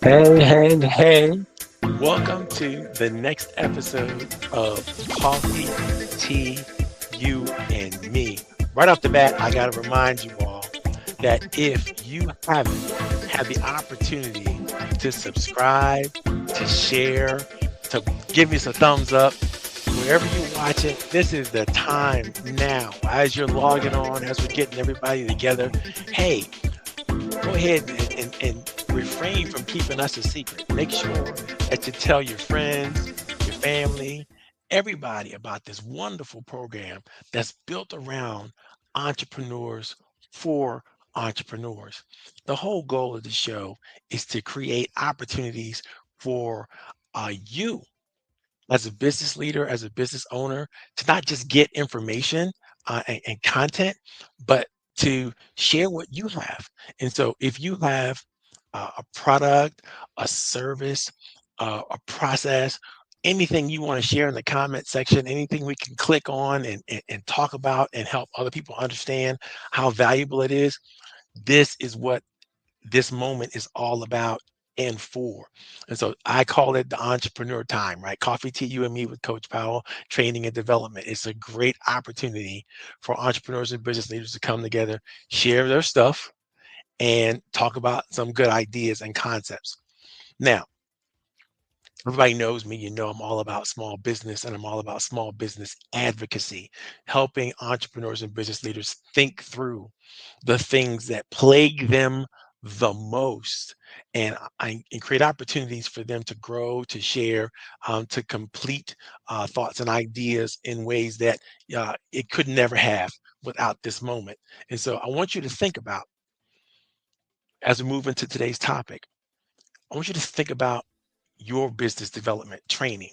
Hey, hey, hey. Welcome to the next episode of Coffee, Tea, You, and Me. Right off the bat, I got to remind you all that if you haven't had the opportunity to subscribe, to share, to give me some thumbs up, wherever you watch it, this is the time now. As you're logging on, as we're getting everybody together, hey, go ahead and refrain from keeping us a secret. Make sure that you tell your friends, your family, everybody about this wonderful program that's built around entrepreneurs for entrepreneurs. The whole goal of the show is to create opportunities for you as a business leader, as a business owner, to not just get information and content, but to share what you have. And so, if you have a product, a service, a process, anything you want to share in the comment section, anything we can click on and talk about and help other people understand how valuable it is, this is what this moment is all about and for. And so I call it the entrepreneur time, right? Coffee, tea, you and me with Coach Powell, training and development. It's a great opportunity for entrepreneurs and business leaders to come together, share their stuff, and talk about some good ideas and concepts. Now, everybody knows me, you know I'm all about small business and I'm all about small business advocacy, helping entrepreneurs and business leaders think through the things that plague them the most and create opportunities for them to grow, to share, to complete thoughts and ideas in ways that it could never have without this moment. And so I want you to think about, as we move into today's topic, I want you to think about your business development training.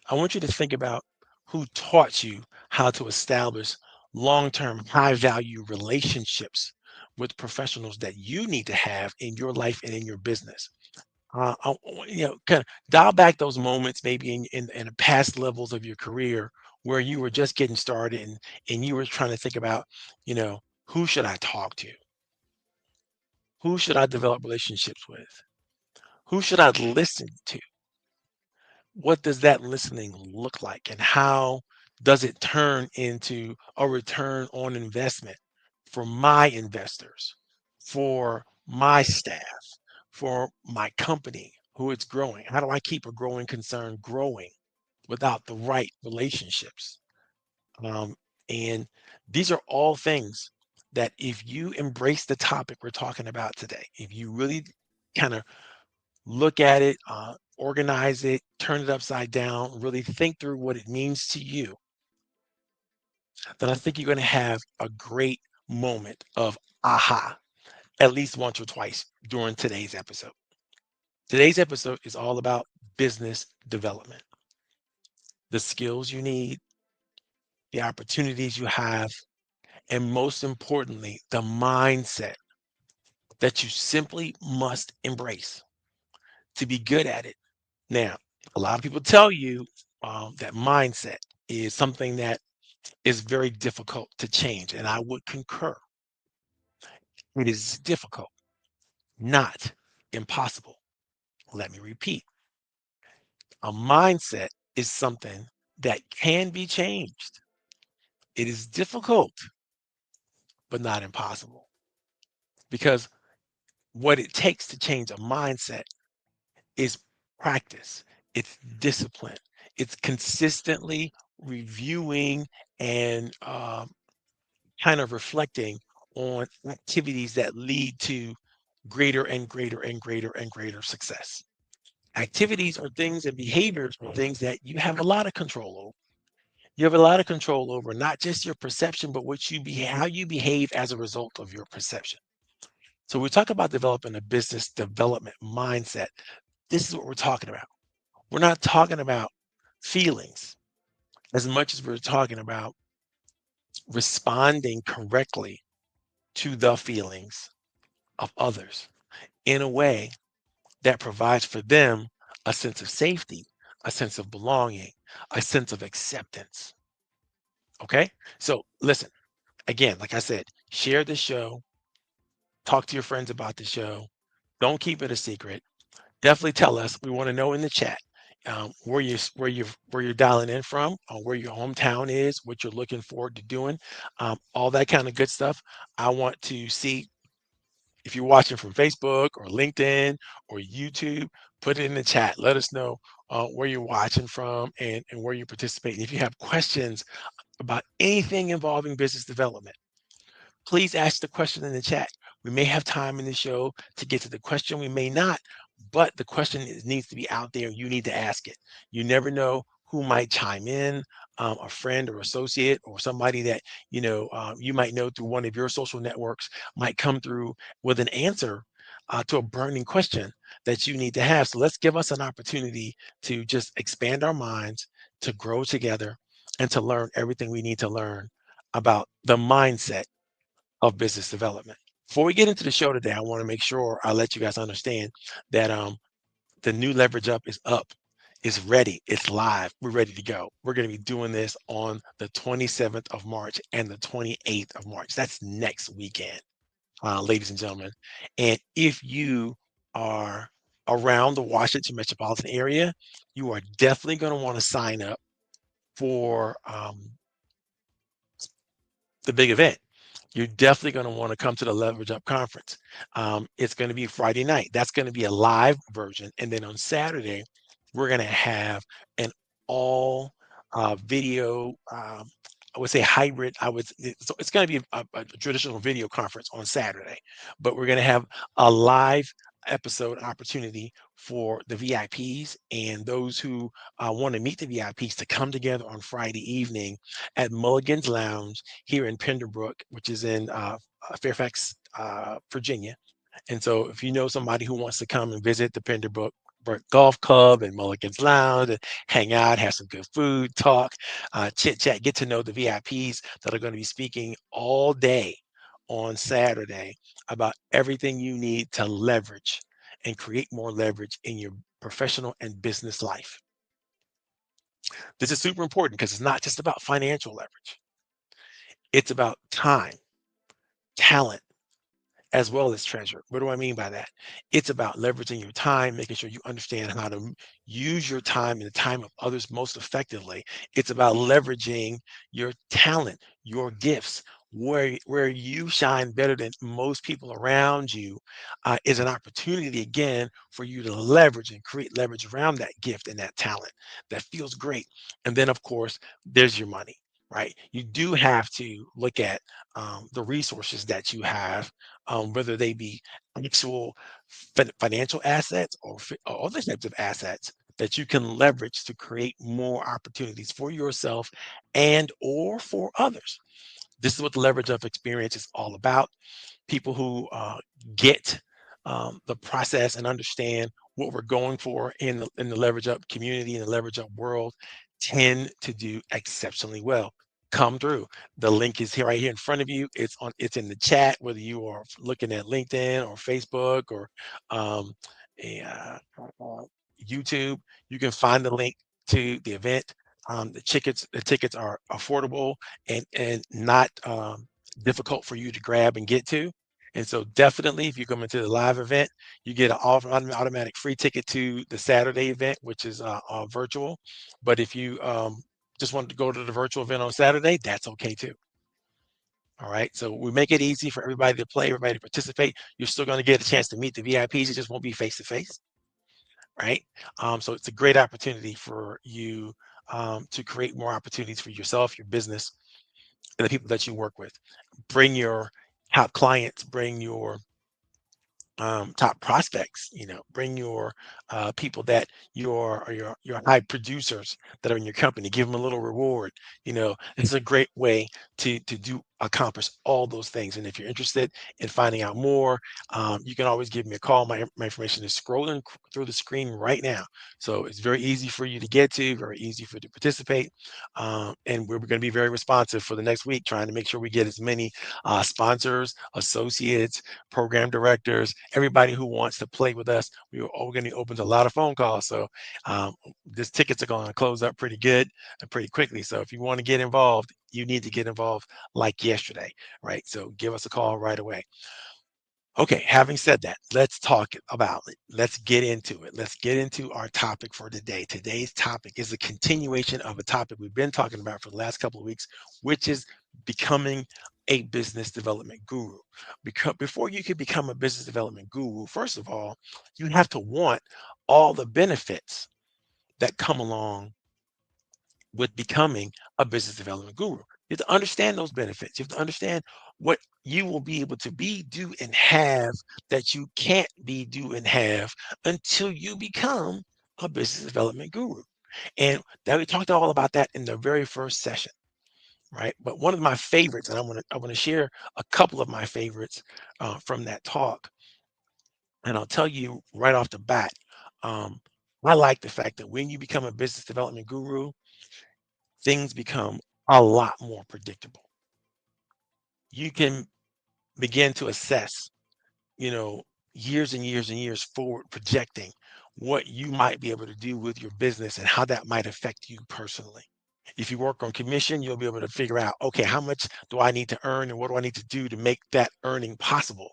I want you to think about who taught you how to establish long-term, high-value relationships with professionals that you need to have in your life and in your business. Kind of dial back those moments, maybe in the past levels of your career where you were just getting started and you were trying to think about, who should I talk to? Who should I develop relationships with? Who should I listen to? What does that listening look like and how does it turn into a return on investment for my investors, for my staff, for my company who it's growing? How do I keep a growing concern growing without the right relationships? um, and these are all things that if you embrace the topic we're talking about today, if you really kind of look at it, organize it, turn it upside down, really think through what it means to you, then I think you're going to have a great moment of aha at least once or twice during today's episode. Today's episode is all about business development, the skills you need, the opportunities you have, and most importantly, the mindset that you simply must embrace to be good at it. Now, a lot of people tell you that mindset is something that is very difficult to change, and I would concur. It is difficult, not impossible. Let me repeat. A mindset is something that can be changed. It is difficult, but not impossible. Because what it takes to change a mindset is practice, it's discipline, it's consistently reviewing and kind of reflecting on activities that lead to greater and greater and greater and greater success. Activities are things and behaviors are things that you have a lot of control over. You have a lot of control over not just your perception, but how you behave as a result of your perception. So we talk about developing a business development mindset. This is what we're talking about. We're not talking about feelings as much as we're talking about responding correctly to the feelings of others in a way that provides for them a sense of safety, a sense of belonging, a sense of acceptance. Okay. So listen, again, like I said, share the show, talk to your friends about the show. Don't keep it a secret. definitely tell us. We want to know in the chat where you're dialing in from, where your hometown is, what you're looking forward to doing, all that kind of good stuff. I want to see if you're watching from Facebook or LinkedIn or YouTube. Put it in the chat. Let us know where you're watching from and where you're participating. If you have questions about anything involving business development, please ask the question in the chat. We may have time in the show to get to the question, we may not, but the question needs to be out there. You need to ask it. You never know who might chime in, a friend or associate or somebody that you might know through one of your social networks might come through with an answer to a burning question that you need to have. So let's give us an opportunity to just expand our minds, to grow together, and to learn everything we need to learn about the mindset of business development. Before we get into the show today, I want to make sure I let you guys understand that the new Leverage Up is up, is ready, it's live, we're ready to go. We're going to be doing this on the 27th of March and the 28th of March. That's next weekend, ladies and gentlemen. And if you are around the Washington metropolitan area, you are definitely going to want to sign up for the big event. You're definitely going to want to come to the Leverage Up conference. It's going to be Friday night. That's going to be a live version. And then on Saturday, we're going to have an all video, I would say hybrid. It's going to be a traditional video conference on Saturday, but we're going to have a live episode opportunity for the VIPs and those who want to meet the VIPs to come together on Friday evening at Mulligan's Lounge here in Penderbrook, which is in Fairfax, Virginia. And so if you know somebody who wants to come and visit the Penderbrook Golf Club and Mulligan's Lounge and hang out, have some good food, talk, chit chat, get to know the VIPs that are going to be speaking all day on Saturday about everything you need to leverage and create more leverage in your professional and business life. This is super important because it's not just about financial leverage. It's about time, talent, as well as treasure. What do I mean by that? It's about leveraging your time, making sure you understand how to use your time and the time of others most effectively. It's about leveraging your talent, your gifts. Where you shine better than most people around you is an opportunity again for you to leverage and create leverage around that gift and that talent. That feels great. And then, of course, there's your money, right? You do have to look at the resources that you have, whether they be actual financial assets or other types of assets that you can leverage to create more opportunities for yourself and or for others. This is what the Leverage Up experience is all about. People who get the process and understand what we're going for in the Leverage Up community, in the Leverage Up world, tend to do exceptionally well. Come through. The link is here, right here in front of you. It's in the chat, whether you are looking at LinkedIn or Facebook or um, a, YouTube. You can find the link to the event. The tickets are affordable and not difficult for you to grab and get to. And so definitely, if you come into the live event, you get an automatic free ticket to the Saturday event, which is virtual. But if you just wanted to go to the virtual event on Saturday, that's okay too. All right. So we make it easy for everybody to play, everybody to participate. You're still going to get a chance to meet the VIPs. It just won't be face to face. Right. So it's a great opportunity for you to create more opportunities for yourself, your business, and the people that you work with. Bring your top clients, bring your top prospects, bring your people that your high producers that are in your company, give them a little reward. It's a great way to do accomplish all those things. And if you're interested in finding out more, you can always give me a call. My information is scrolling through the screen right now, so it's very easy for you to get to, very easy for you to participate. And we're going to be very responsive for the next week, trying to make sure we get as many sponsors, associates, program directors, everybody who wants to play with us. We're going to open to a lot of phone calls. So these tickets are going to close up pretty good and pretty quickly. So if you want to get involved, you need to get involved like yesterday, right? So give us a call right away. Okay, having said that, let's talk about it. Let's get into it. Let's get into our topic for today. Today's topic is a continuation of a topic we've been talking about for the last couple of weeks, which is becoming a business development guru. Because before you can become a business development guru, first of all, you have to want all the benefits that come along with becoming a business development guru. You have to understand those benefits. You have to understand what you will be able to be, do, and have that you can't be, do, and have until you become a business development guru. And that we talked all about that in the very first session, right? But one of my favorites, and I want to share a couple of my favorites from that talk, and I'll tell you right off the bat. Um, I like the fact that when you become a business development guru, things become a lot more predictable. You can begin to assess, you know, years and years and years forward, projecting what you might be able to do with your business and how that might affect you personally. If you work on commission, you'll be able to figure out, okay, how much do I need to earn and what do I need to do to make that earning possible?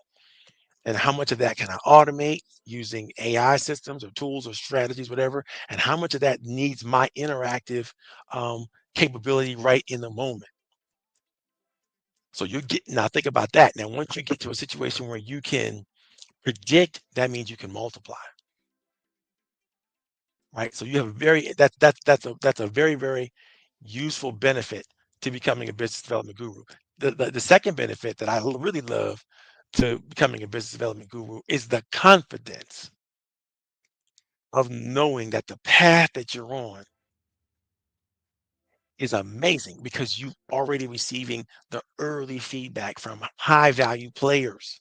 And how much of that can I automate using AI systems or tools or strategies, whatever? And how much of that needs my interactive capability right in the moment? So you get now think about that. Now, once you get to a situation where you can predict, that means you can multiply, right? So you have a very that's a very, very useful benefit to becoming a business development guru. The second benefit that really love to becoming a business development guru is the confidence of knowing that the path that you're on is amazing because you're already receiving the early feedback from high value players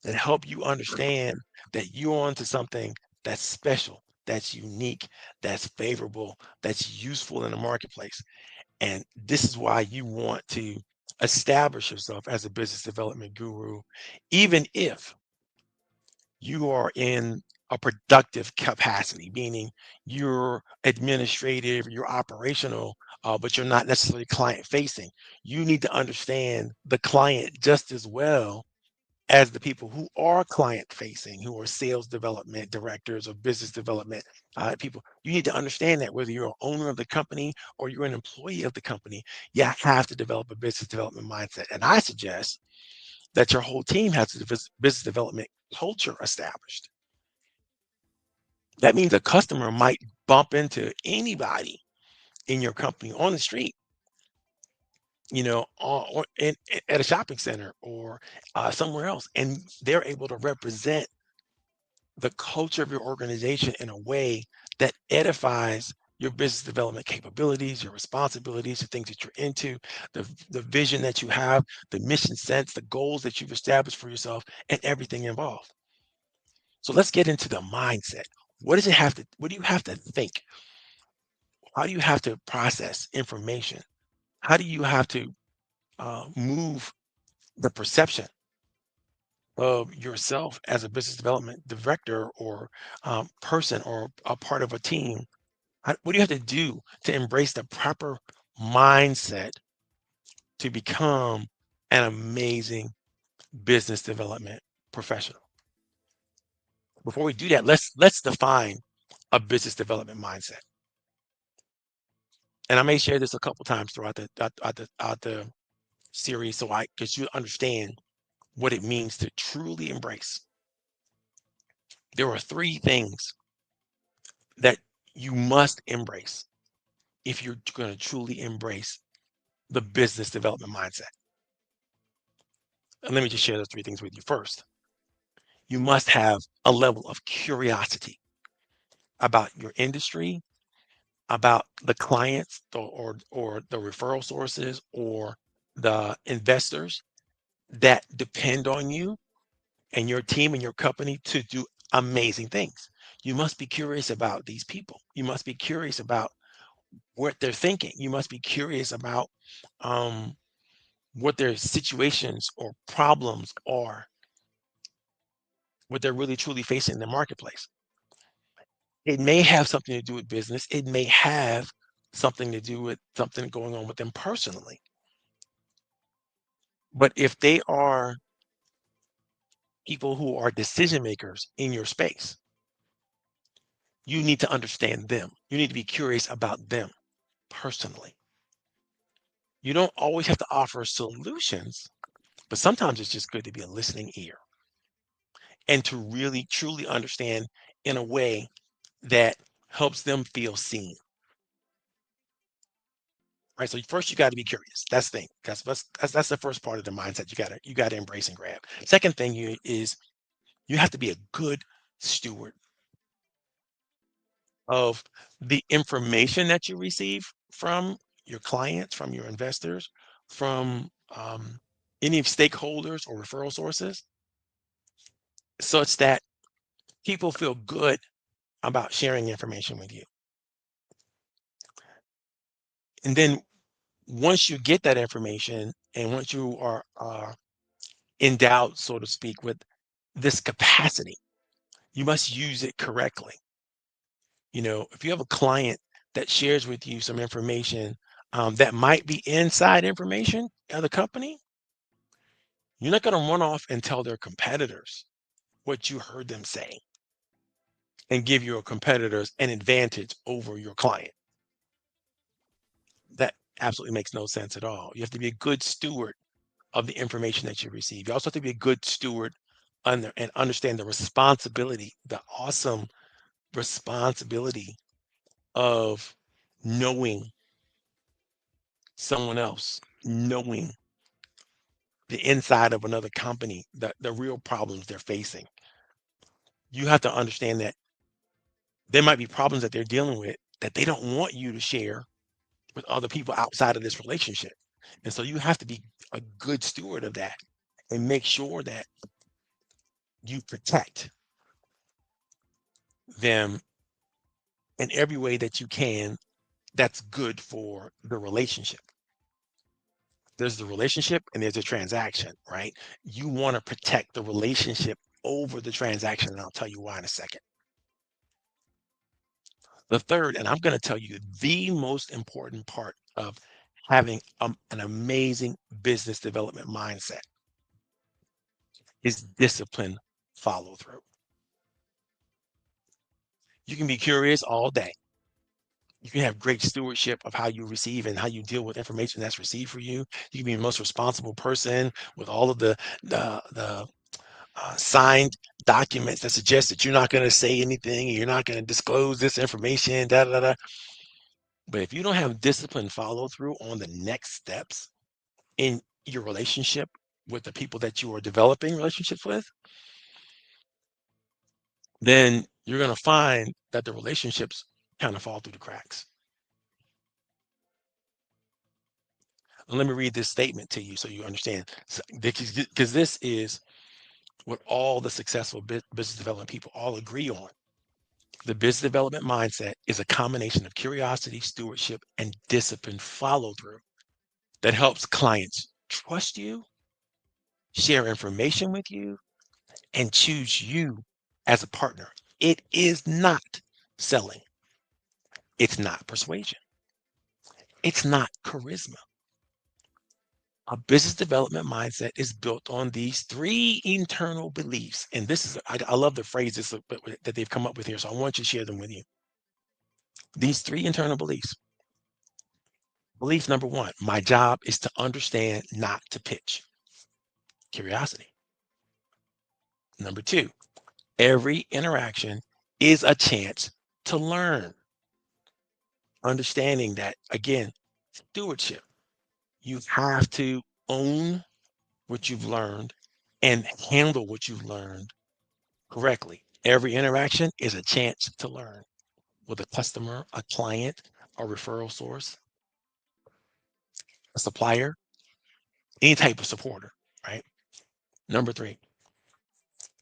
that help you understand that you're onto something that's special, that's unique, that's favorable, that's useful in the marketplace. And this is why you want to establish yourself as a business development guru, even if you are in a productive capacity, meaning you're administrative, you're operational, but you're not necessarily client facing. You need to understand the client just as well as the people who are client facing, who are sales development directors or business development people. You need to understand that whether you're an owner of the company or you're an employee of the company, you have to develop a business development mindset. And I suggest that your whole team has a business development culture established. That means a customer might bump into anybody in your company on the street, at a shopping center or somewhere else, and they're able to represent the culture of your organization in a way that edifies your business development capabilities, your responsibilities, the things that you're into, the vision that you have, the mission sense, the goals that you've established for yourself, and everything involved. So let's get into the mindset. What do you have to think? How do you have to process information? How do you have to move the perception of yourself as a business development director or person or a part of a team? What do you have to do to embrace the proper mindset to become an amazing business development professional? Before we do that, let's define a business development mindset. And I may share this a couple times throughout the series so I because you understand what it means to truly embrace. There are three things that you must embrace if you're going to truly embrace the business development mindset. And let me just share those three things with you. First, you must have a level of curiosity about your industry, about the clients or the referral sources or the investors that depend on you and your team and your company to do amazing things. You must be curious about these people. You must be curious about what they're thinking. You must be curious about um, what their situations or problems are, what they're really truly facing in the marketplace. It may have something to do with business. It may have something to do with something going on with them personally. But if they are people who are decision makers in your space. You need to understand them. You need to be curious about them personally. You don't always have to offer solutions, but sometimes it's just good to be a listening ear and to really truly understand in a way that helps them feel seen. Right. So first you got to be curious. That's the thing. That's the first part of the mindset you gotta embrace and grab. Second thing is you have to be a good steward of the information that you receive from your clients, from your investors, from any stakeholders or referral sources, such that people feel good about sharing information with you. And then once you get that information and once you are endowed, so to speak, with this capacity, you must use it correctly. If you have a client that shares with you some information that might be inside information of the company, you're not going to run off and tell their competitors what you heard them say and give your competitors an advantage over your client. That absolutely makes no sense at all. You have to be a good steward of the information that you receive. You also have to be a good steward and understand the responsibility, the awesome responsibility of knowing someone else, knowing the inside of another company, the real problems they're facing. You have to understand that there might be problems that they're dealing with that they don't want you to share with other people outside of this relationship. And so you have to be a good steward of that and make sure that you protect them in every way that you can that's good for the relationship. There's the relationship and there's a transaction, right? You want to protect the relationship over the transaction, and I'll tell you why in a second. The third, and I'm going to tell you the most important part of having an amazing business development mindset is discipline follow through. You can be curious all day. You can have great stewardship of how you receive and how you deal with information that's received for you. You can be the most responsible person with all of the signed documents that suggest that you're not going to say anything and you're not going to disclose this information, da da da. But if you don't have discipline follow through on the next steps in your relationship with the people that you are developing relationships with, then you're going to find that the relationships kind of fall through the cracks. And let me read this statement to you so you understand. Because this is what all the successful business development people all agree on. The business development mindset is a combination of curiosity, stewardship, and discipline follow through that helps clients trust you, share information with you, and choose you as a partner. It is not selling. It's not persuasion. It's not charisma. A business development mindset is built on these three internal beliefs. And this is, I love the phrases that they've come up with here. So I want you to share them with you. These three internal beliefs. Belief number one, my job is to understand, not to pitch. Curiosity. Number two, every interaction is a chance to learn. Understanding that, again, stewardship. You have to own what you've learned and handle what you've learned correctly. Every interaction is a chance to learn with a customer, a client, a referral source, a supplier, any type of supporter, right? Number three,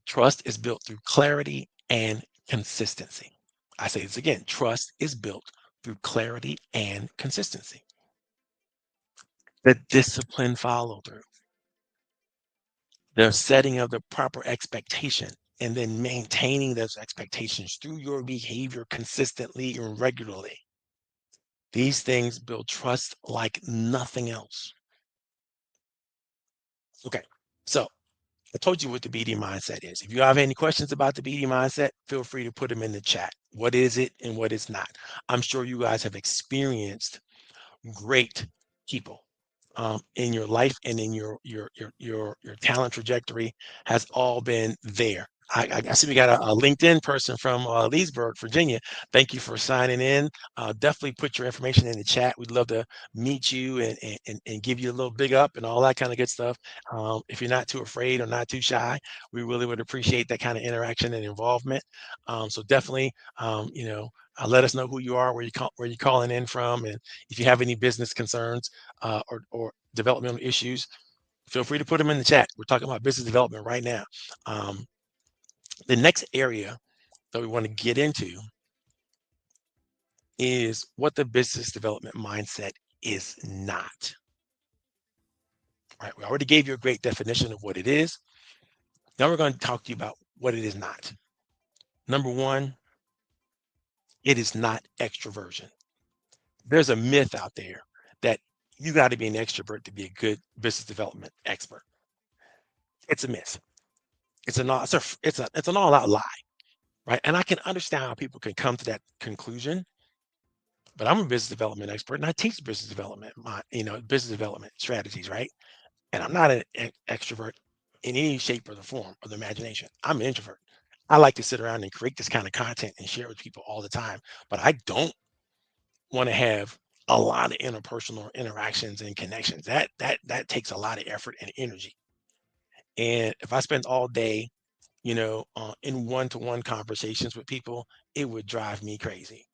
trust is built through clarity and consistency. I say this again, trust is built through clarity and consistency. The discipline follow through, the setting of the proper expectation, and then maintaining those expectations through your behavior consistently and regularly. These things build trust like nothing else. Okay, so I told you what the BD mindset is. If you have any questions about the BD mindset, feel free to put them in the chat. What is it and what is not? I'm sure you guys have experienced great people in your life and in your talent trajectory has all been there. I see we got a LinkedIn person from Leesburg, Virginia. Thank you for signing in. Definitely put your information in the chat. We'd love to meet you and give you a little big up and all that kind of good stuff. If you're not too afraid or not too shy, we really would appreciate that kind of interaction and involvement. So definitely, let us know who you are, where you're calling in from, and if you have any business concerns or developmental issues, feel free to put them in the chat. We're talking about business development right now. Um, the next area that we want to get into is what the business development mindset is not. Right? We already gave you a great definition of what it is. Now we're going to talk to you about what it is not. Number one, it is not extroversion. There's a myth out there that you got to be an extrovert to be a good business development expert. It's a myth. It's an all out lie, right? And I can understand how people can come to that conclusion, but I'm a business development expert and I teach business development, business development strategies, right? And I'm not an extrovert in any shape or the form of the imagination. I'm an introvert. I like to sit around and create this kind of content and share with people all the time, but I don't want to have a lot of interpersonal interactions and connections. That takes a lot of effort and energy. And if I spend all day in one-to-one conversations with people, it would drive me crazy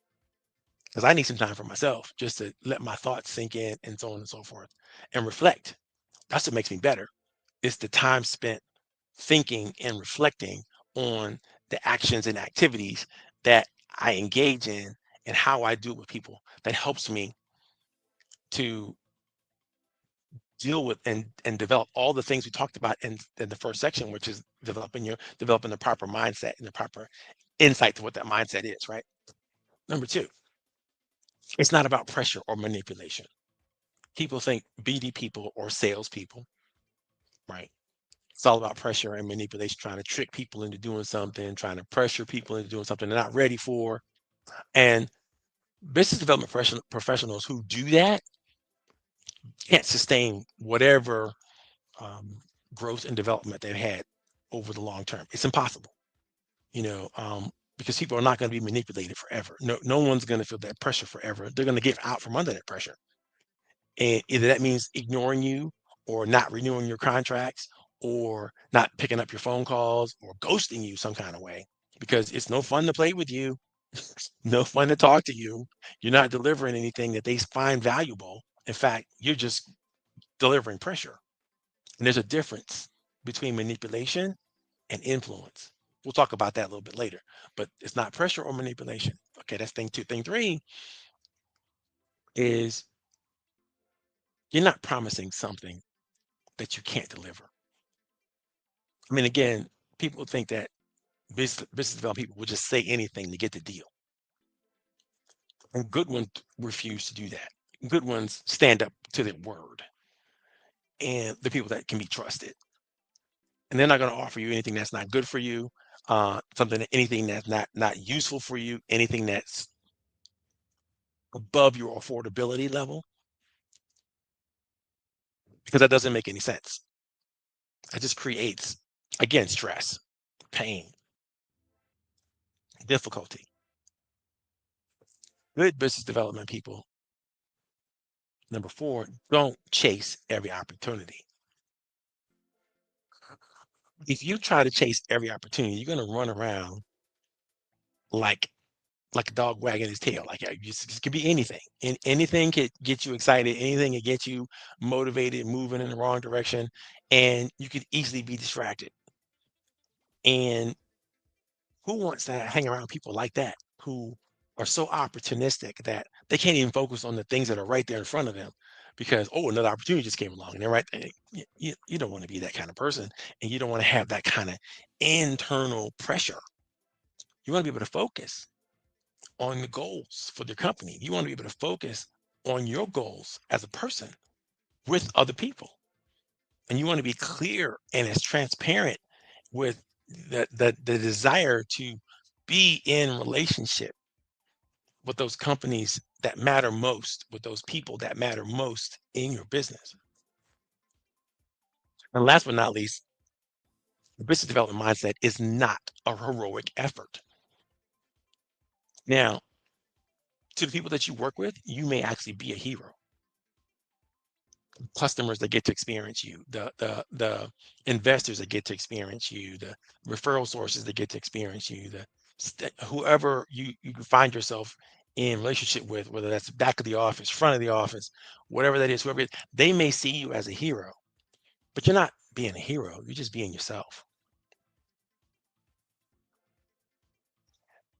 because I need some time for myself just to let my thoughts sink in and so on and so forth and reflect. That's what makes me better. It's the time spent thinking and reflecting on the actions and activities that I engage in and how I do it with people that helps me to deal with and develop all the things we talked about in the first section, which is developing the proper mindset and the proper insight to what that mindset is, right? Number two, it's not about pressure or manipulation. People think BD people or salespeople, right? It's all about pressure and manipulation, trying to trick people into doing something, trying to pressure people into doing something they're not ready for. And business development professionals who do that can't sustain whatever um, growth and development they've had over the long term. It's impossible, because people are not going to be manipulated forever. No one's going to feel that pressure forever. They're going to get out from under that pressure. And either that means ignoring you or not renewing your contracts or not picking up your phone calls or ghosting you some kind of way because it's no fun to play with you, no fun to talk to you. You're not delivering anything that they find valuable. In fact, you're just delivering pressure. And there's a difference between manipulation and influence. We'll talk about that a little bit later, but it's not pressure or manipulation. Okay, that's thing two. Thing three is you're not promising something that you can't deliver. I mean, again, people think that business development people will just say anything to get the deal. And good ones refuse to do that. Good ones stand up to their word and the people that can be trusted. And they're not going to offer you anything that's not good for you, anything that's not useful for you, anything that's above your affordability level, because that doesn't make any sense. It just creates, again, stress, pain, difficulty. Good business development people, number four, don't chase every opportunity. If you try to chase every opportunity, you're going to run around like a dog wagging his tail. Like it could be anything, and anything could get you excited. Anything could get you motivated, moving in the wrong direction, and you could easily be distracted. And who wants to hang around people like that who are so opportunistic that they can't even focus on the things that are right there in front of them because another opportunity just came along and they're right there. You don't want to be that kind of person, and you don't want to have that kind of internal pressure. You want to be able to focus on the goals for your company. You want to be able to focus on your goals as a person with other people. And you want to be clear and as transparent with the desire to be in relationship with those companies that matter most, with those people that matter most in your business. And last but not least, the business development mindset is not a heroic effort. Now, to the people that you work with, you may actually be a hero. Customers that get to experience you, the investors that get to experience you, the referral sources that get to experience you, whoever you find yourself in relationship with, whether that's back of the office, front of the office, whatever that is, whoever it is, they may see you as a hero, but you're not being a hero. You're just being yourself.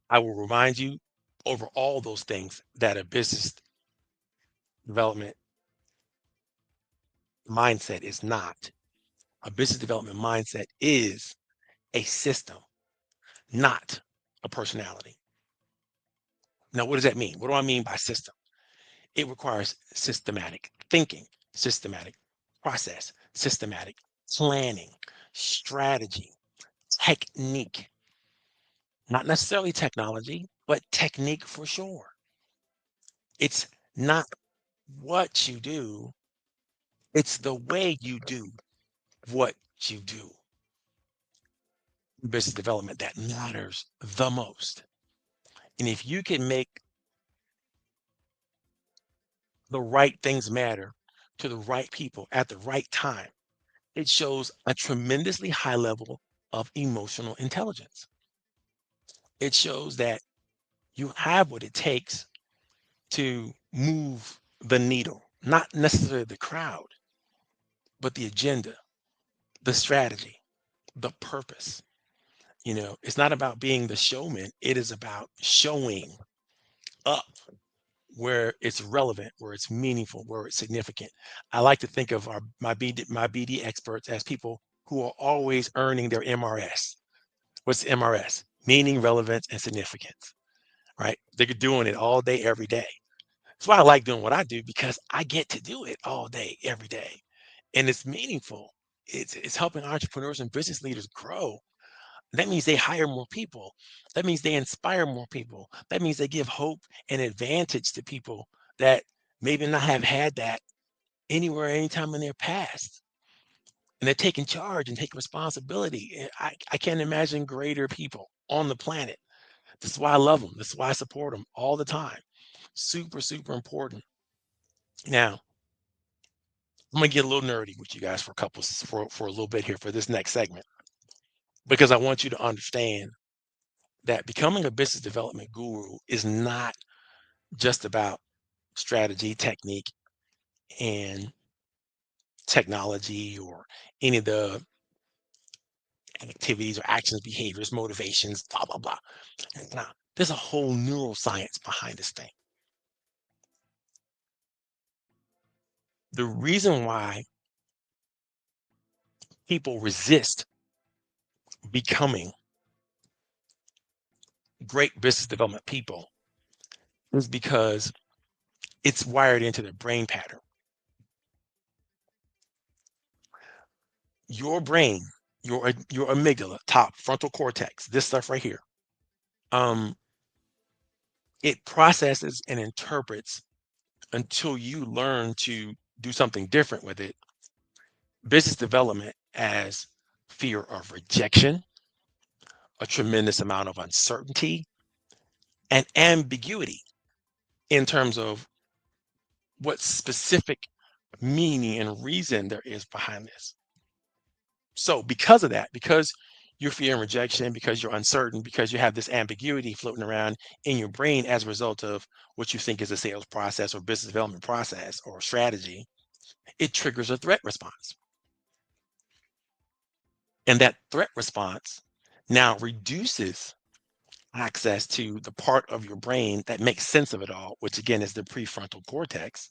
I will remind you over all those things that a business development mindset is not. A business development mindset is a system, not a personality. Now, what does that mean? What do I mean by system? It requires systematic thinking, systematic process, systematic planning, strategy, technique, not necessarily technology, but technique for sure. It's not what you do, it's the way you do what you do. Business development that matters the most. And if you can make the right things matter to the right people at the right time, it shows a tremendously high level of emotional intelligence. It shows that you have what it takes to move the needle, not necessarily the crowd, but the agenda, the strategy, the purpose. It's not about being the showman, it is about showing up where it's relevant, where it's meaningful, where it's significant. I like to think of my BD experts as people who are always earning their MRS. What's MRS? Meaning, relevance, and significance, right? They're doing it all day, every day. That's why I like doing what I do because I get to do it all day, every day. And it's meaningful. It's helping entrepreneurs and business leaders grow. That means they hire more people. That means they inspire more people. That means they give hope and advantage to people that maybe not have had that anywhere, anytime in their past. And they're taking charge and taking responsibility. And I can't imagine greater people on the planet. This is why I love them. This is why I support them all the time. Super, super important. Now, I'm gonna get a little nerdy with you guys for a little bit here for this next segment because I want you to understand that becoming a business development guru is not just about strategy, technique, and technology or any of the activities or actions, behaviors, motivations, blah, blah, blah. Now, there's a whole neuroscience behind this thing. The reason why people resist becoming great business development people is because it's wired into their brain pattern. Your brain, your amygdala, top frontal cortex, this stuff right here, um, it processes and interprets until you learn to do something different with it. Business development as fear of rejection, a tremendous amount of uncertainty, and ambiguity in terms of what specific meaning and reason there is behind this. So, because of that, because you're fearing rejection, because you're uncertain, because you have this ambiguity floating around in your brain as a result of what you think is a sales process or business development process or strategy, it triggers a threat response. And that threat response now reduces access to the part of your brain that makes sense of it all, which again is the prefrontal cortex,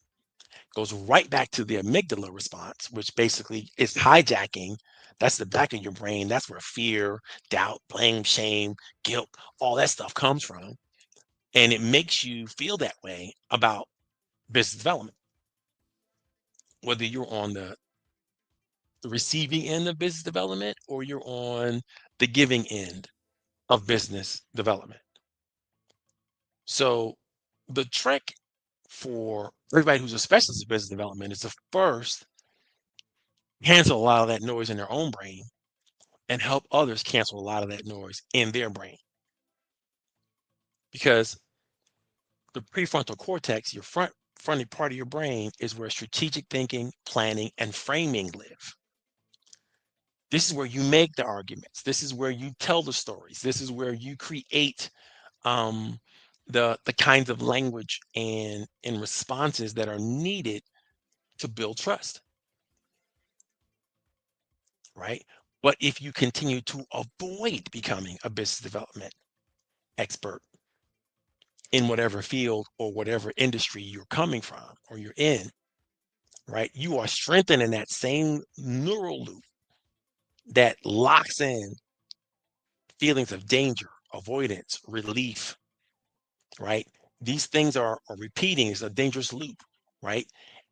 goes right back to the amygdala response, which basically is hijacking. That's the back of your brain. That's where fear, doubt, blame, shame, guilt, all that stuff comes from. And it makes you feel that way about business development, whether you're on the the receiving end of business development, or you're on the giving end of business development. So the trick for everybody who's a specialist in business development is to first cancel a lot of that noise in their own brain and help others cancel a lot of that noise in their brain. Because the prefrontal cortex, your fronty part of your brain, is where strategic thinking, planning, and framing live. This is where you make the arguments. This is where you tell the stories. This is where you create um, the kinds of language and responses that are needed to build trust, right? But if you continue to avoid becoming a business development expert in whatever field or whatever industry you're coming from or you're in, right, you are strengthening that same neural loop that locks in feelings of danger, avoidance, relief, right? These things are repeating. It's a dangerous loop, right?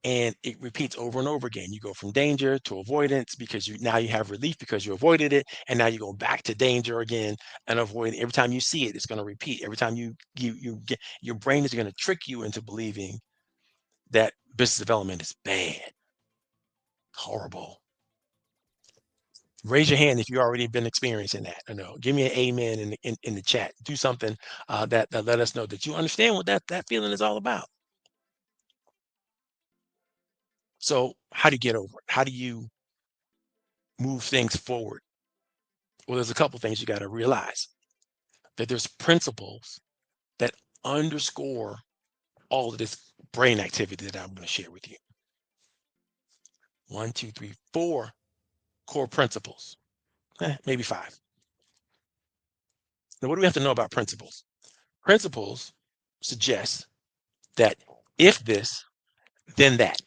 And it repeats over and over again. You go from danger to avoidance because you have relief because you avoided it, and now you go back to danger again and avoid. Every time you see it, it's going to repeat. Every time you get, your brain is going to trick you into believing that business development is bad, horrible. Raise your hand if you already been experiencing that. I know. Give me an amen in the chat. Do something that let us know that you understand what that feeling is all about. So how do you get over it? How do you move things forward? Well, there's a couple things you got to realize that there's principles that underscore all of this brain activity that I'm going to share with you. 1, 2, 3, 4 core principles, maybe 5. Now, what do we have to know about principles? Principles suggest that if this, then that.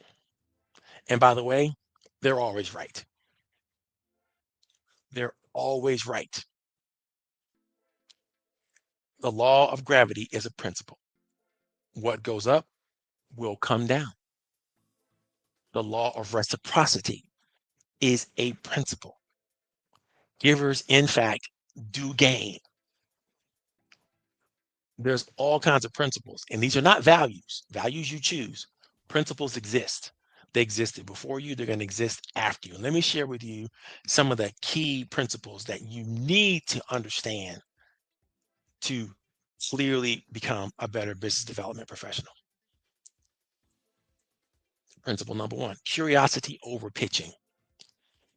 And by the way, they're always right. They're always right. The law of gravity is a principle. What goes up will come down. The law of reciprocity is a principle. Givers, in fact, do gain. There's all kinds of principles, and these are not values. Values you choose. Principles exist. They existed before you, they're going to exist after you. And let me share with you some of the key principles that you need to understand to clearly become a better business development professional. Principle number 1, curiosity over pitching.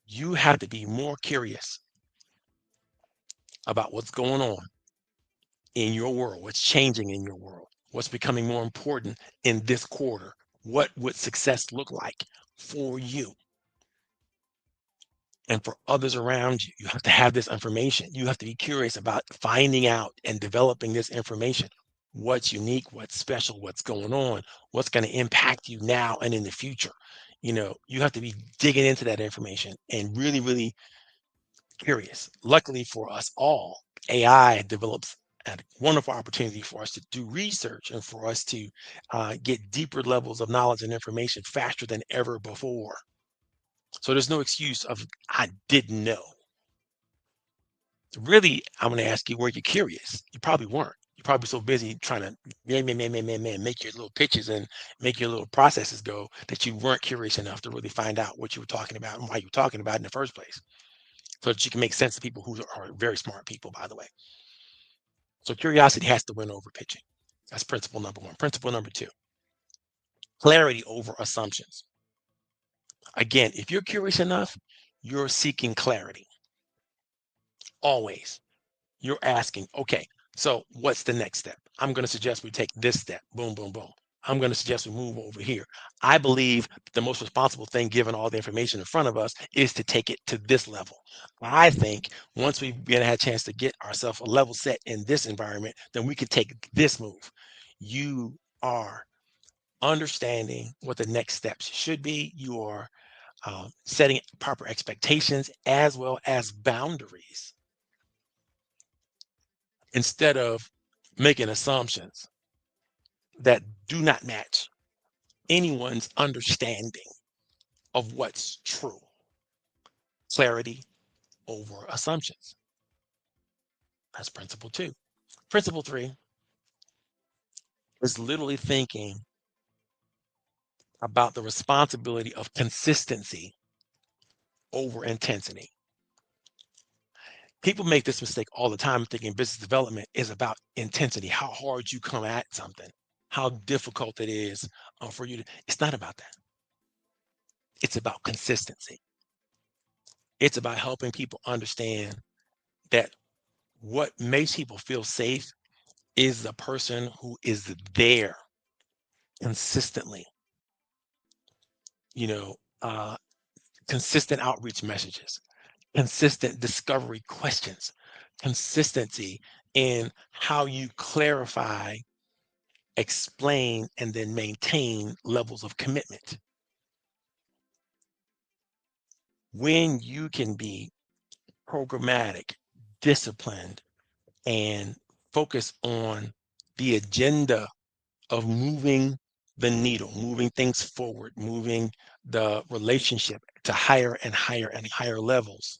You have to be more curious about what's going on in your world, what's changing in your world, what's becoming more important in this quarter. What would success look like for you and for others around you? You have to have this information. You have to be curious about finding out and developing this information. What's unique, what's special, what's going on, what's going to impact you now and in the future. You have to be digging into that information and really, really curious. Luckily for us all, AI develops a wonderful opportunity for us to do research and for us to get deeper levels of knowledge and information faster than ever before. So there's no excuse of I didn't know. Really, I'm going to ask you, were you curious? You probably weren't. You're probably so busy trying to make your little pitches and make your little processes go that you weren't curious enough to really find out what you were talking about and why you were talking about it in the first place, so that you can make sense to people who are very smart people, by the way. So curiosity has to win over pitching. That's principle number 1. Principle number 2, clarity over assumptions. Again, if you're curious enough, you're seeking clarity. Always. You're asking, okay, so what's the next step? I'm going to suggest we take this step. Boom, boom, boom. I'm going to suggest we move over here. I believe the most responsible thing, given all the information in front of us, is to take it to this level. I think once we've had a chance to get ourselves a level set in this environment, then we can take this move. You are understanding what the next steps should be. You are setting proper expectations as well as boundaries, instead of making assumptions that do not match anyone's understanding of what's true. clarity over assumptions. That's principle 2. Principle 3 is literally thinking about the responsibility of consistency over intensity. People make this mistake all the time, thinking business development is about intensity, how hard you come at something, how difficult it is for you to. It's not about that. It's about consistency. It's about helping people understand that what makes people feel safe is the person who is there consistently, you know, uh, consistent outreach messages, consistent discovery questions, consistency in how you clarify, explain, and then maintain levels of commitment. When you can be programmatic, disciplined, and focus on the agenda of moving the needle, moving things forward, moving the relationship to higher and higher and higher levels,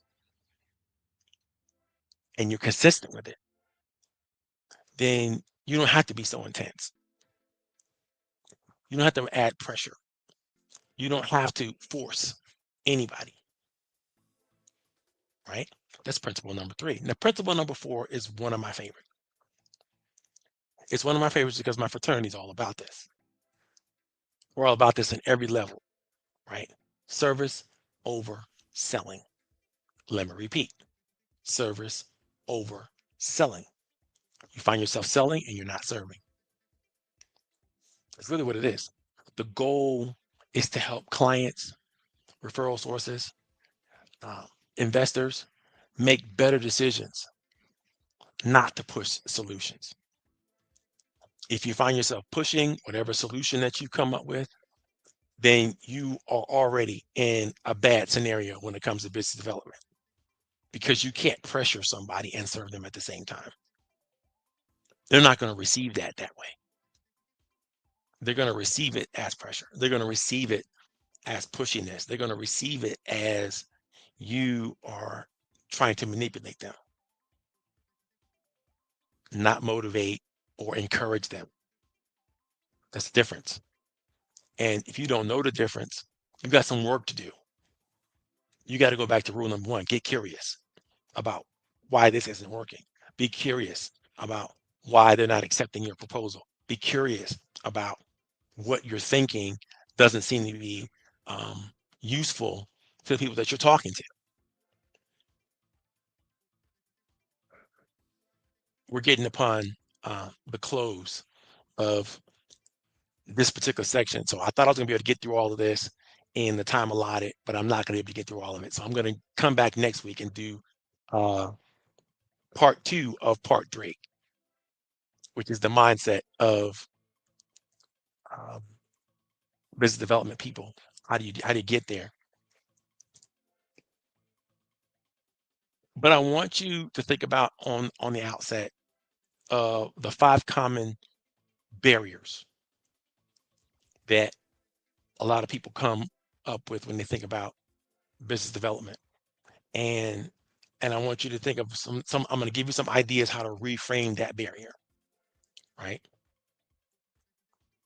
and you're consistent with it, then you don't have to be so intense. You don't have to add pressure. You don't have to force anybody, right? That's principle number 3. Now, principle number 4 is one of my favorites. It's one of my favorites because my fraternity is all about this. We're all about this in every level, right? Service over selling. Let me repeat. Service over selling. You find yourself selling and you're not serving. That's really what it is. The goal is to help clients, referral sources, uh, investors make better decisions, not to push solutions. If you find yourself pushing whatever solution that you come up with, then you are already in a bad scenario when it comes to business development because you can't pressure somebody and serve them at the same time. They're not going to receive that way. They're going to receive it as pressure. They're going to receive it as pushiness. They're going to receive it as you are trying to manipulate them, not motivate or encourage them. That's the difference. And if you don't know the difference, you've got some work to do. You got to go back to rule number 1. Get curious about why this isn't working. Be curious about why they're not accepting your proposal. Be curious about what you're thinking doesn't seem to be useful to the people that you're talking to. We're getting upon the close of this particular section. So I thought I was going to be able to get through all of this in the time allotted, but I'm not going to be able to get through all of it. So I'm going to come back next week and do uh, part 2 of part 3, which is the mindset of um, business development people. How do you get there? But I want you to think about on the outset the 5 common barriers that a lot of people come up with when they think about business development. And I want you to think of some I'm going to give you some ideas how to reframe that barrier, right?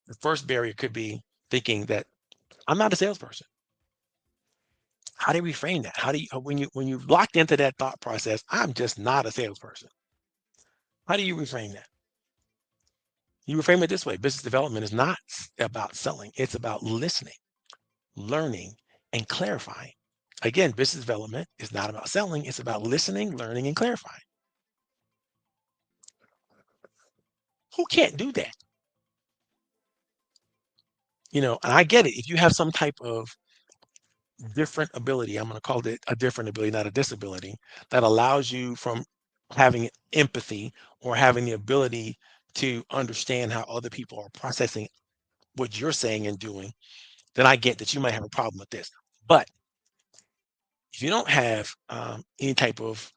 The first barrier could be thinking that I'm not a salesperson. How do you reframe that? How do you when you locked into that thought process, I'm just not a salesperson. How do you reframe that? You reframe it this way. Business development is not about selling. It's about listening, learning, and clarifying. Again, business development is not about selling. It's about listening, learning, and clarifying. Who can't do that? And I get it. If you have some type of different ability, I'm going to call it a different ability, not a disability, that allows you from having empathy or having the ability to understand how other people are processing what you're saying and doing, then I get that you might have a problem with this. But if you don't have any type of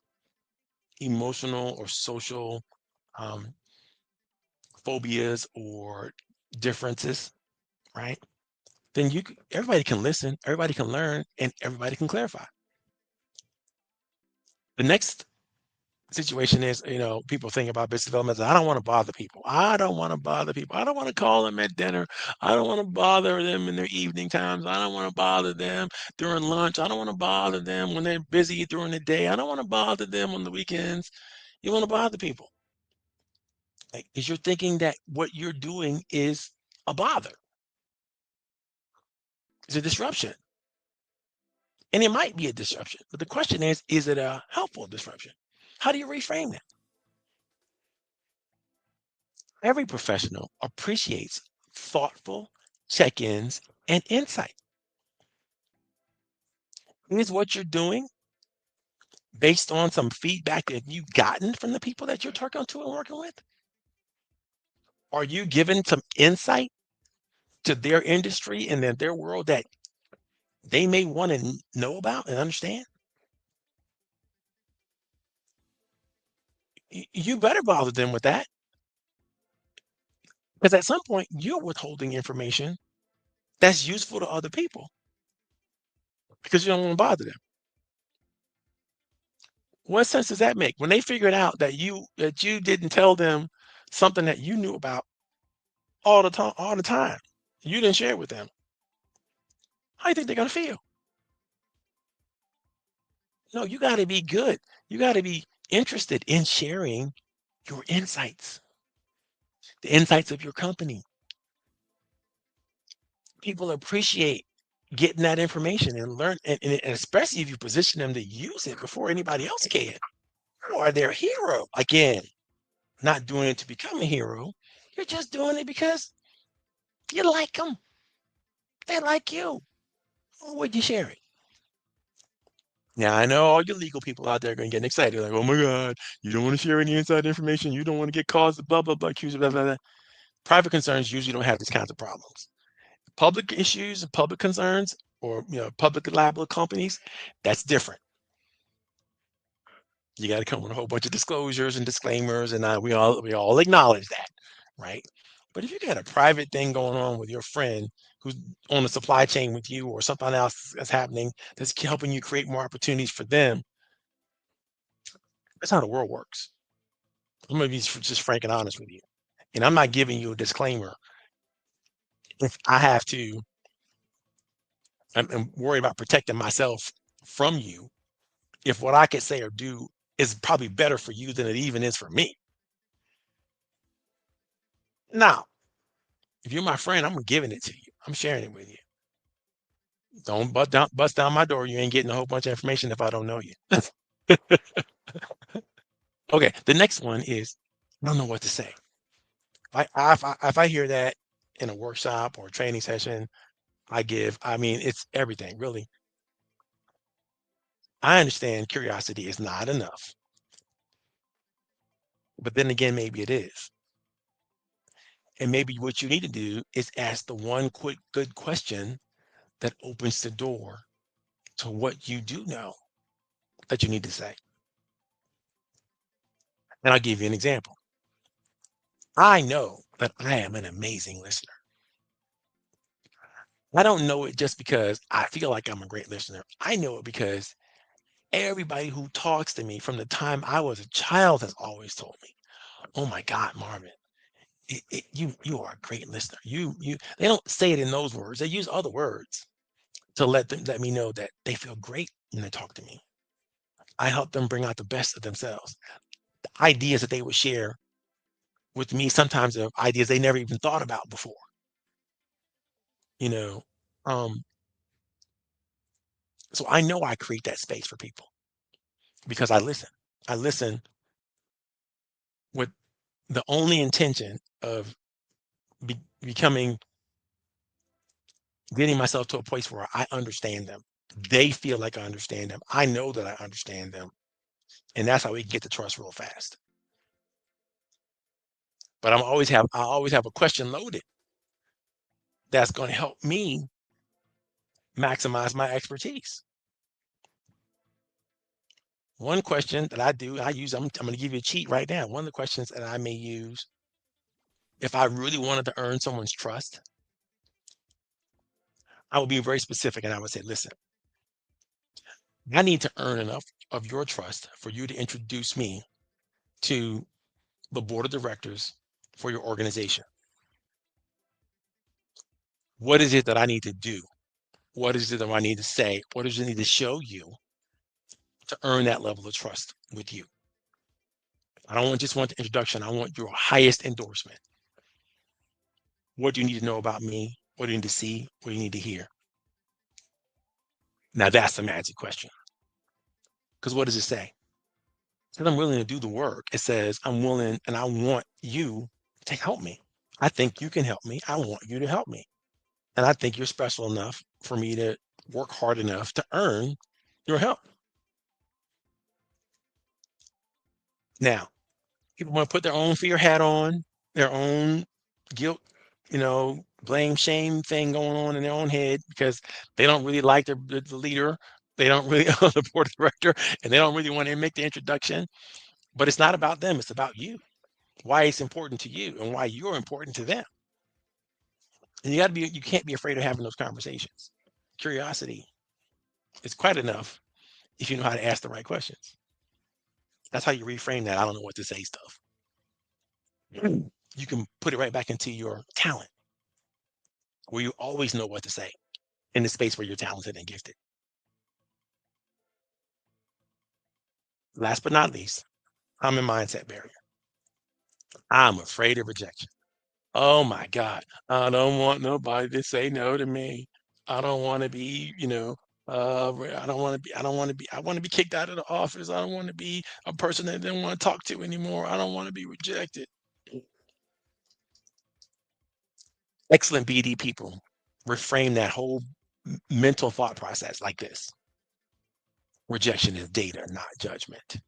emotional or social um, phobias or differences, right? Then everybody can listen, everybody can learn, and everybody can clarify. The next situation is, people think about business development. I don't want to bother people. I don't want to bother people. I don't want to call them at dinner. I don't want to bother them in their evening times. I don't want to bother them during lunch. I don't want to bother them when they're busy during the day. I don't want to bother them on the weekends. You want to bother people. Like, because you're thinking that what you're doing is a bother. It's a disruption. And it might be a disruption. But the question is it a helpful disruption? How do you reframe that? Every professional appreciates thoughtful check-ins and insight. Is what you're doing based on some feedback that you've gotten from the people that you're talking to and working with? Are you giving some insight to their industry and then their world that they may want to know about and understand? You better bother them with that, because at some point you're withholding information that's useful to other people because you don't want to bother them. What sense does that make? When they figured out that you didn't tell them something that you knew about all the time, you didn't share it with them. How do you think they're gonna feel? No, you gotta be good. You gotta be interested in sharing your insights, the insights of your company. People appreciate getting that information and learn, and especially if you position them to use it before anybody else can. You are their hero. Again, not doing it to become a hero. You're just doing it because you like them. They like you. Why would you share it? Now I know all you legal people out there are gonna get excited, like, oh my God, you don't want to share any inside information, you don't want to get caused blah blah blah accused, blah blah blah. Private concerns usually don't have these kinds of problems. Public issues, public concerns, or public liable companies, that's different. You got to come with a whole bunch of disclosures and disclaimers, and we all acknowledge that, right? But if you got a private thing going on with your friend who's on the supply chain with you, or something else that's happening that's helping you create more opportunities for them, that's how the world works. I'm gonna be just frank and honest with you, and I'm not giving you a disclaimer if I have to. I'm worried about protecting myself from you. If what I could say or do is probably better for you than it even is for me. Now, if you're my friend, I'm giving it to you. I'm sharing it with you. Don't bust down my door. You ain't getting a whole bunch of information if I don't know you. Okay, the next one is I don't know what to say. If I hear that in a workshop or a training session I mean, it's everything really. I understand curiosity is not enough, but then again, maybe it is. And maybe what you need to do is ask the one quick good question that opens the door to what you do know that you need to say. And I'll give you an example. I know that I am an amazing listener. I don't know it just because I feel like I'm a great listener. I know it because everybody who talks to me from the time I was a child has always told me, "Oh my God, Marvin, you are a great listener." They don't say it in those words. They use other words to let me know that they feel great when they talk to me. I help them bring out the best of themselves. The ideas that they would share with me sometimes are ideas they never even thought about before. You know, um, so I know I create that space for people because I listen. I listen with the only intention of becoming, getting myself to a place where I understand them. They feel like I understand them. I know that I understand them, and that's how we get the trust real fast. But I always have a question loaded that's going to help me maximize my expertise. One question that I use, I'm going to give you a cheat right now. One of the questions that I may use if I really wanted to earn someone's trust, I would be very specific and I would say, listen, I need to earn enough of your trust for you to introduce me to the board of directors for your organization. What is it that I need to do? What is it that I need to say? What does it need to show you to earn that level of trust with you? I don't just want the introduction. I want your highest endorsement. What do you need to know about me? What do you need to see? What do you need to hear? Now that's the magic question. Because what does it say? Because I'm willing to do the work. It says I'm willing and I want you to help me. I think you can help me. I want you to help me. And I think you're special enough for me to work hard enough to earn your help. Now, people want to put their own fear hat on, their own guilt, blame, shame thing going on in their own head because they don't really like the leader. They don't really the board of director, and they don't really want to make the introduction. But it's not about them. It's about you. Why it's important to you and why you're important to them. And you can't be afraid of having those conversations. Curiosity is quite enough if you know how to ask the right questions. That's how you reframe that. I don't know what to say stuff. You can put it right back into your talent where you always know what to say in the space where you're talented and gifted. Last but not least, common mindset barrier. I'm afraid of rejection. Oh my God. I don't want nobody to say no to me. I don't want to be, I don't want to be, I want to be kicked out of the office. I don't want to be a person that they don't want to talk to anymore. I don't want to be rejected. Excellent BD people reframe that whole mental thought process like this. Rejection is data, not judgment.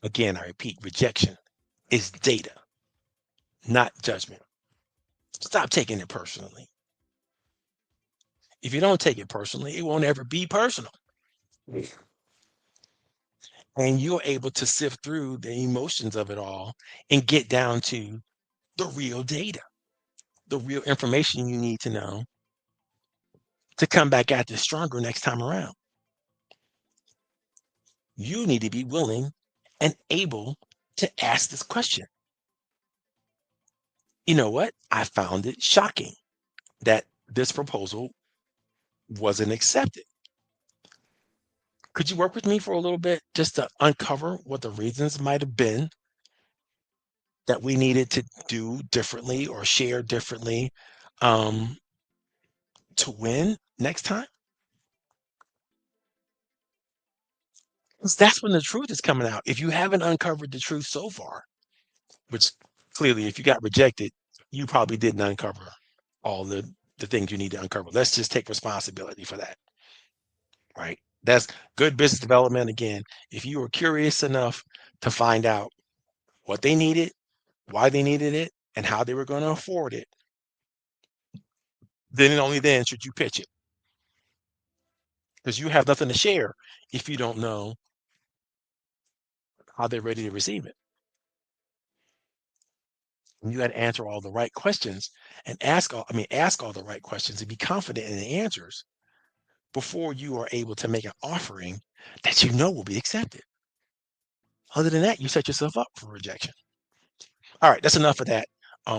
Again, I repeat, rejection is data, not judgment. Stop taking it personally. If you don't take it personally, it won't ever be personal. And you're able to sift through the emotions of it all and get down to the real data, the real information you need to know to come back at this stronger next time around. You need to be willing and able to ask this question. You know what? I found it shocking that this proposal wasn't accepted. Could you work with me for a little bit just to uncover what the reasons might have been that we needed to do differently or share differently um, to win next time? 'Cause that's when the truth is coming out. If you haven't uncovered the truth so far, which clearly, if you got rejected, you probably didn't uncover all the things you need to uncover. Let's just take responsibility for that, right? That's good business development. Again, if you were curious enough to find out what they needed, why they needed it, and how they were going to afford it, then and only then should you pitch it because you have nothing to share if you don't know how they're ready to receive it. And you got to answer all the right questions and ask all the right questions and be confident in the answers before you are able to make an offering that you know will be accepted. Other than that, you set yourself up for rejection. All right, that's enough of that.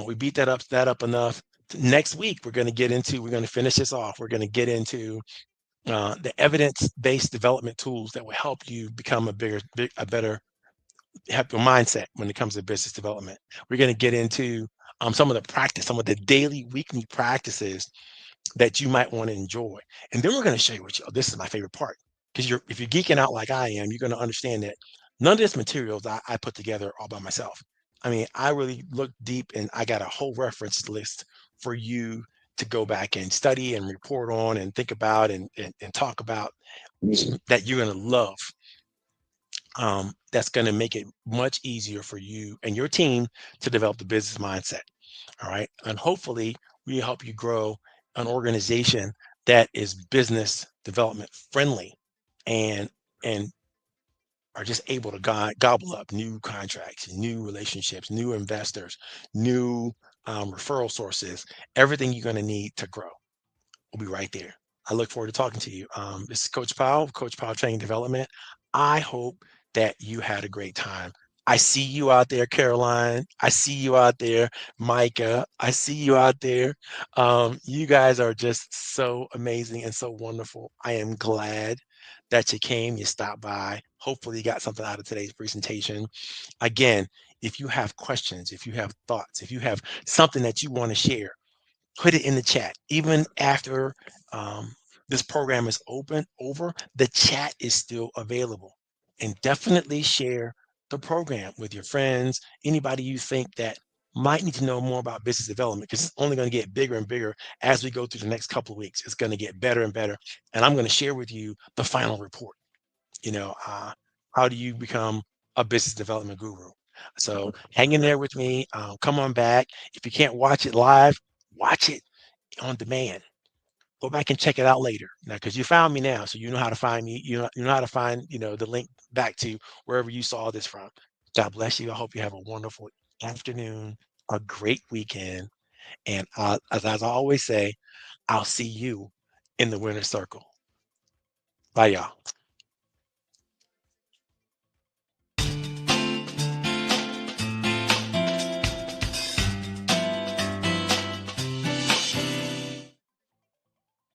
We beat that up enough. Next week, we're going to finish this off. We're going to get into the evidence-based development tools that will help you become a better have your mindset when it comes to business development. We're going to get into some of the daily, weekly practices that you might want to enjoy. And then we're going to show you this is my favorite part. Because if you're geeking out like I am, you're going to understand that none of this materials I put together all by myself. I mean, I really looked deep and I got a whole reference list for you to go back and study and report on and think about and talk about that you're going to love. That's going to make it much easier for you and your team to develop the business mindset. All right. And hopefully we help you grow an organization that is business development friendly and and are just able to gobble up new contracts, new relationships, new investors, new referral sources, everything you're going to need to grow. We'll be right there. I look forward to talking to you. This is Coach Powell, Coach Powell Training Development. I hope that you had a great time. I see you out there, Caroline. I see you out there, Micah. I see you out there. You guys are just so amazing and so wonderful. I am glad that you came, you stopped by. Hopefully, you got something out of today's presentation. Again, if you have questions, if you have thoughts, if you have something that you want to share, put it in the chat. Even after um, this program is over, the chat is still available. And definitely share the program with your friends, anybody you think that might need to know more about business development, because it's only going to get bigger and bigger as we go through the next couple of weeks. It's going to get better and better. And I'm going to share with you the final report. You know, how do you become a business development guru? So hang in there with me. Come on back. If you can't watch it live, watch it on demand. Go back and check it out later. Now, because you found me now, so you know how to find me. You know how to find the link back to wherever you saw this from. God bless you. I hope you have a wonderful afternoon, a great weekend, and as I always say, I'll see you in the winner's circle. Bye, y'all.